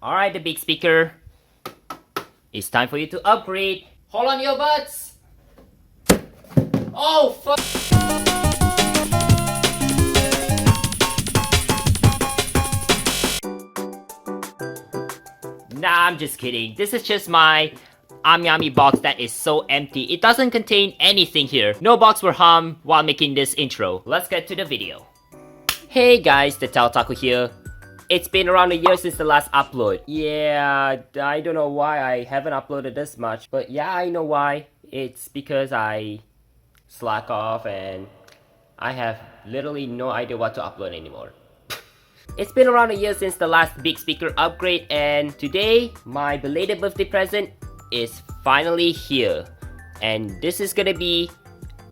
Alright, the big speaker. It's time for you to upgrade. Hold on your butts. Oh, fuck. Nah, I'm just kidding. This is just my Amyami box that is so empty. It doesn't contain anything here. No box were hummed while making this intro. Let's get to the video. Hey guys, TheTechOtaku here. It's been around a year since the last upload. Yeah, I don't know why I haven't uploaded this much. But yeah, I know why. It's because I slack off and I have literally no idea what to upload anymore. It's been around a year since the last big speaker upgrade, and today my belated birthday present is finally here. And this is gonna be,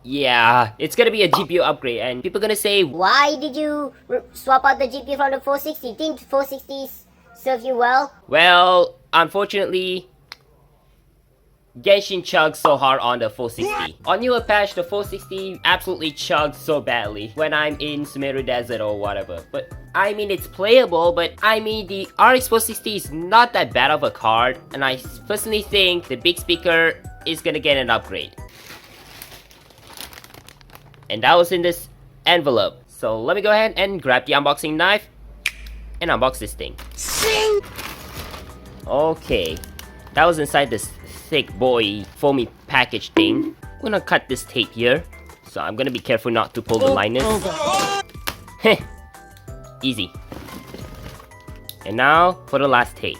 yeah, it's gonna be a GPU upgrade, and people gonna say, why did you swap out the GPU from the 460? Didn't 460s serve you well? well, unfortunately, Genshin chugs so hard on the 460. On newer patch, the 460 absolutely chugs so badly when I'm in Sumeru Desert or whatever. But I mean, it's playable, but I mean, the RX 460 is not that bad of a card, and I personally think the big speaker is gonna get an upgrade. And that was in this envelope. So let me go ahead and grab the unboxing knife and unbox this thing. Okay, that was inside this thick boy foamy package thing. I'm gonna cut this tape here, so I'm gonna be careful not to pull the liners. Heh, easy. And now for the last tape.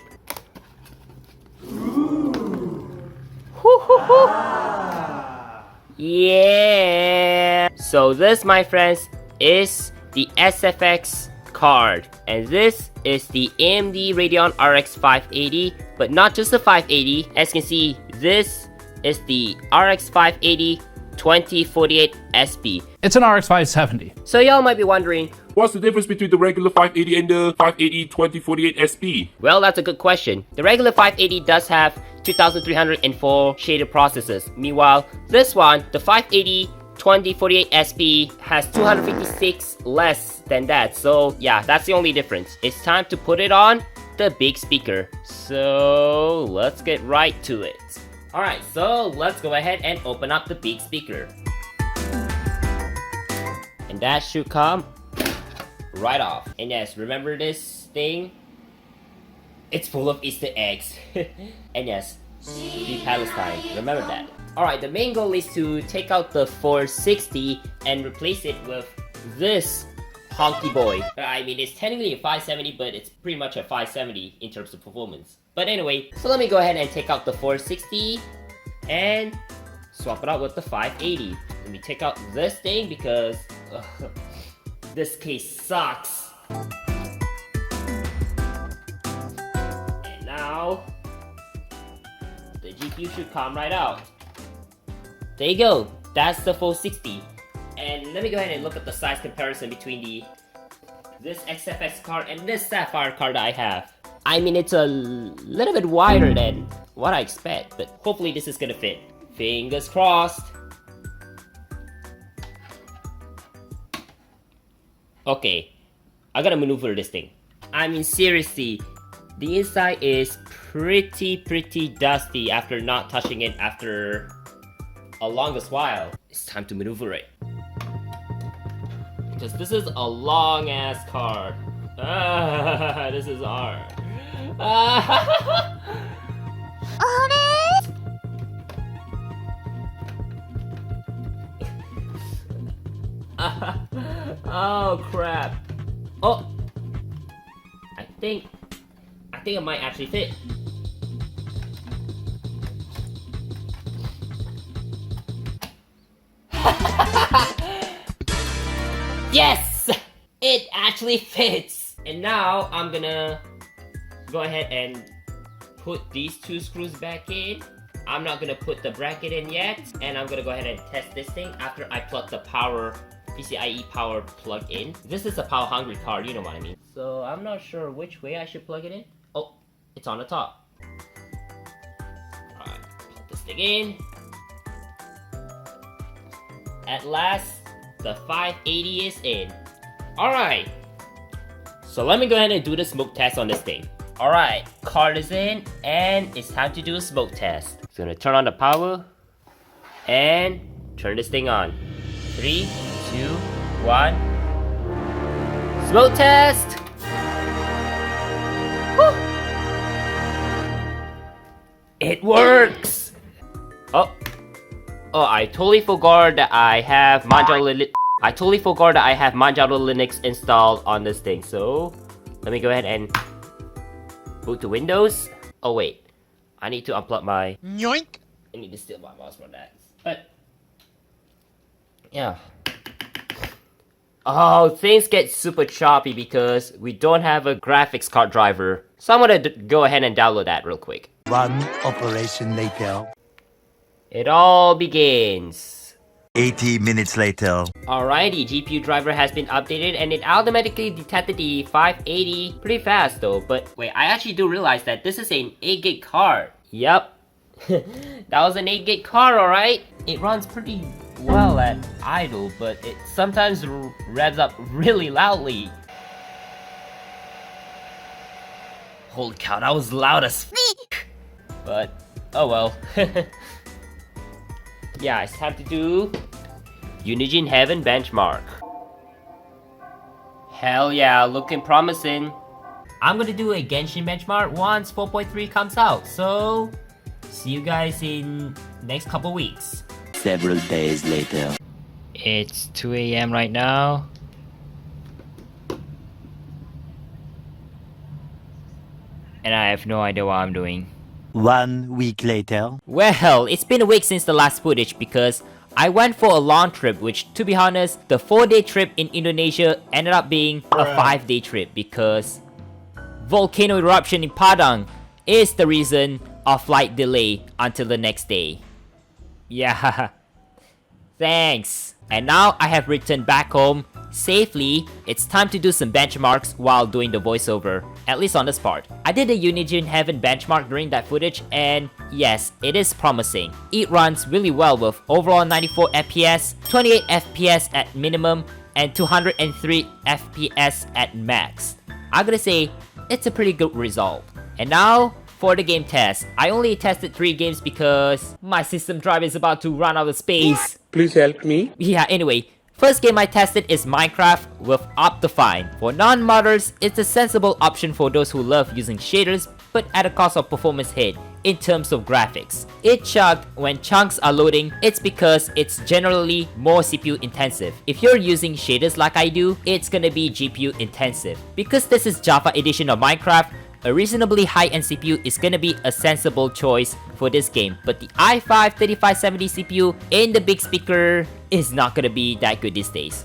Yeah. So this, my friends, is the SFX card, and this is the AMD Radeon RX 580, but not just the 580. As you can see, this is the RX 580 2048 SP. It's an RX 570. So y'all might be wondering, what's the difference between the regular 580 and the 580 2048 SP? well, that's a good question. The regular 580 does have 2304 shaded processors. Meanwhile, this one, the 580 2048 SP, has 256 less than that. So yeah, that's the only difference. It's time to put it on the big speaker. So let's get right to it. Alright, so let's go ahead and open up the big speaker. And that should come right off. And yes, remember this thing? It's full of Easter eggs. And yes, the Palestine, remember that. Alright, the main goal is to take out the 460 and replace it with this honky boy. I mean, it's technically a 570, but it's pretty much a 570 in terms of performance. But anyway, so let me go ahead and take out the 460 and swap it out with the 580. Let me take out this thing because this case sucks. And now the GPU should come right out. There you go, that's the 460. And let me go ahead and look at the size comparison between this XFX card and this Sapphire card that I have. I mean, it's a little bit wider than what I expect, but hopefully this is gonna fit. Fingers crossed. Okay, I gotta maneuver this thing. I mean, seriously, the inside is pretty dusty after not touching it after a longest while. It's time to maneuver it. Because this is a long ass card. This is hard. Oh crap. Oh, I think it might actually fit. Yes! It actually fits! And now I'm gonna go ahead and put these two screws back in. I'm not gonna put the bracket in yet, and I'm gonna go ahead and test this thing after I plug the PCIe power plug in. This is a power hungry card, you know what I mean. So I'm not sure which way I should plug it in. Oh, it's on the top. Alright, plug this thing in. At last, the 580 is in. Alright, so let me go ahead and do the smoke test on this thing. Alright, card is in, and it's time to do a smoke test. It's gonna turn on the power, and turn this thing on. 3, 2, 1. Smoke test! Woo! It works! Oh, I totally forgot that I have Manjaro Linux installed on this thing. So let me go ahead and boot to Windows. Oh wait, I need to unplug my. Yoink! I need to steal my mouse for that. But yeah. Oh, things get super choppy because we don't have a graphics card driver. So I'm gonna go ahead and download that real quick. One operation later. It all begins. 80 minutes later. Alrighty, GPU driver has been updated and it automatically detected the 580 pretty fast though. But wait, I actually do realize that this is an 8GB card. Yep. That was an 8GB card, alright? It runs pretty well at idle, but it sometimes revs up really loudly. Holy cow, that was loud as f***. But, oh well. Yeah, it's time to do Unigine Heaven benchmark. Hell yeah, looking promising. I'm gonna do a Genshin benchmark once 4.3 comes out, so see you guys in next couple weeks. Several days later. It's 2 AM right now. And I have no idea what I'm doing. 1 week later. Well, it's been a week since the last footage because I went for a long trip, which to be honest, the 4-day trip in Indonesia ended up being a 5-day trip because volcano eruption in Padang is the reason of flight delay until the next day. Yeah, thanks. And now I have returned back home safely. It's time to do some benchmarks while doing the voiceover, at least on this part. I did a Unigine Heaven benchmark during that footage and yes, it is promising. It runs really well with overall 94 FPS, 28 FPS at minimum, and 203 FPS at max. I'm gonna say it's a pretty good result. And now for the game test. I only tested 3 games because my system drive is about to run out of space. Please help me. Yeah, anyway. First game I tested is Minecraft with Optifine. For non-modders, it's a sensible option for those who love using shaders but at a cost of performance hit in terms of graphics. It chugged when chunks are loading, it's because it's generally more CPU intensive. If you're using shaders like I do, it's gonna be GPU intensive. Because this is Java edition of Minecraft, a reasonably high-end CPU is gonna be a sensible choice for this game, but the i5-3570 CPU in the big speaker is not gonna be that good these days.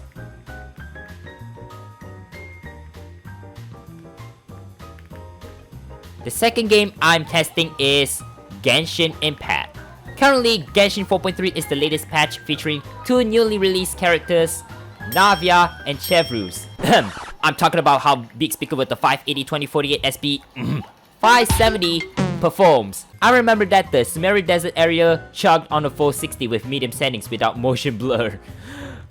The second game I'm testing is Genshin Impact. Currently, Genshin 4.3 is the latest patch featuring 2 newly released characters, Navia and Chevruz. I'm talking about how big speaker with the 580-2048 SP 570 performs. I remember that the Sumeru Desert area chugged on a 460 with medium settings without motion blur.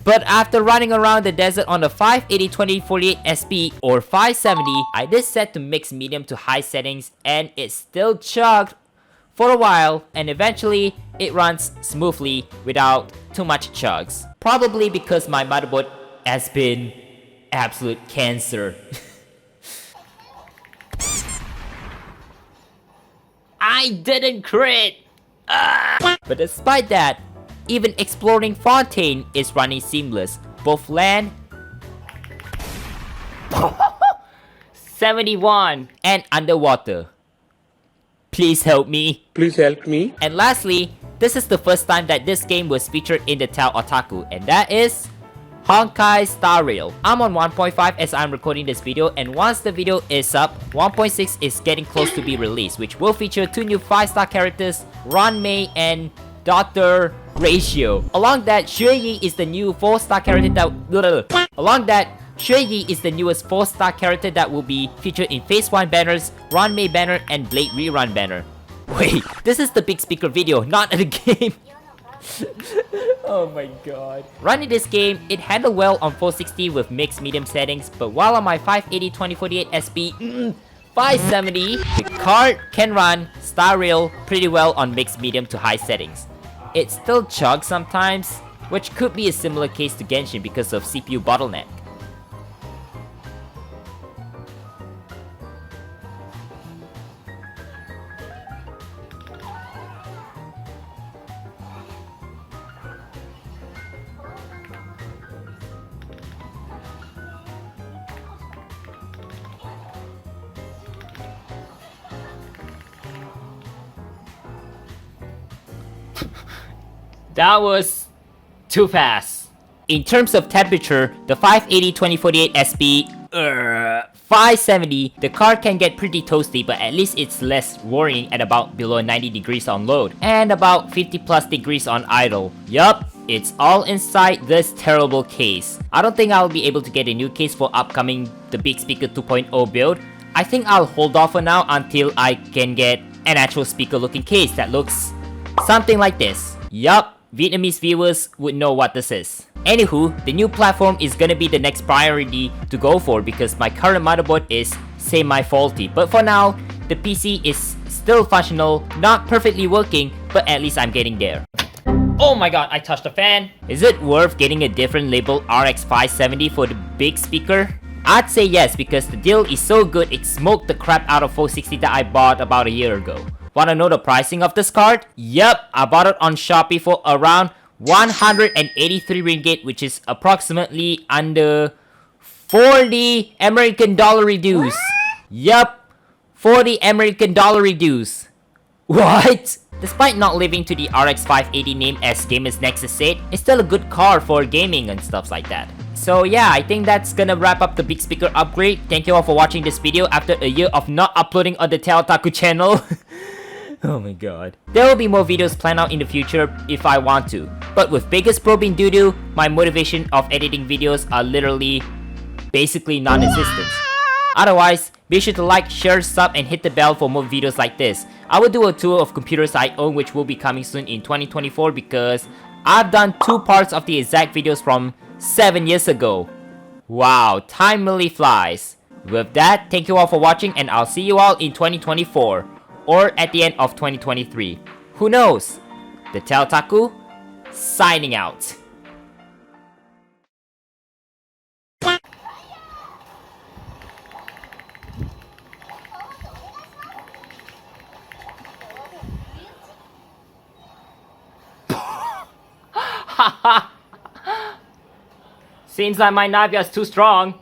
But after running around the desert on the 580-2048 SP or 570, I did set to mix medium to high settings and it still chugged for a while and eventually it runs smoothly without too much chugs. Probably because my motherboard has been absolute cancer. I didn't crit! But despite that, even exploring Fontaine is running seamless, both land 71 and underwater. Please help me. Please help me. And lastly, this is the first time that this game was featured in the TheTechOtaku, and that is Honkai Star Rail. I'm on 1.5 as I'm recording this video, and once the video is up, 1.6 is getting close to be released, which will feature 2 new 5-star characters, Ranmei and Dr. Ratio. Along that, Xueyi is the new 4-star character Xueyi is the newest 4-star character that will be featured in Phase 1 banners, Ranmei banner, and Blade Rerun banner. Wait, this is the big speaker video, not the game. Oh my god. Running this game, it handled well on 460 with mixed medium settings, but while on my 580-2048 SP 570, the card can run Star Rail pretty well on mixed medium to high settings. It still chugs sometimes, which could be a similar case to Genshin because of CPU bottleneck. That was too fast. In terms of temperature, the 580-2048 SP 570, the card can get pretty toasty, but at least it's less worrying at about below 90 degrees on load and about 50 plus degrees on idle. Yup, it's all inside this terrible case. I don't think I'll be able to get a new case for upcoming the Big Speaker 2.0 build. I think I'll hold off for now until I can get an actual speaker looking case that looks something like this. Yup, Vietnamese viewers would know what this is. Anywho, the new platform is gonna be the next priority to go for because my current motherboard is semi-faulty. But for now, the PC is still functional, not perfectly working, but at least I'm getting there. Oh my god, I touched the fan! Is it worth getting a different label RX 570 for the big speaker? I'd say yes because the deal is so good it smoked the crap out of 460 that I bought about a year ago. Wanna know the pricing of this card? Yup, I bought it on Shopee for around 183 ringgit, which is approximately under 40 American dollar reduced. Yup, 40 American dollar reduced. What? Despite not living to the RX 580 name as Gamers Nexus said, it's still a good card for gaming and stuff like that. So yeah, I think that's gonna wrap up the big speaker upgrade. Thank you all for watching this video after a year of not uploading on the TheTechOtaku channel. Oh my god. There will be more videos planned out in the future if I want to. But with biggest probe in doo-doo, my motivation of editing videos are literally basically non-existent. Otherwise, be sure to like, share, sub, and hit the bell for more videos like this. I will do a tour of computers I own which will be coming soon in 2024 because I've done 2 parts of the exact videos from 7 years ago. Wow, time really flies. With that, thank you all for watching and I'll see you all in 2024. Or at the end of 2023. Who knows? TheTechOtaku, signing out. Seems like my Navia is too strong.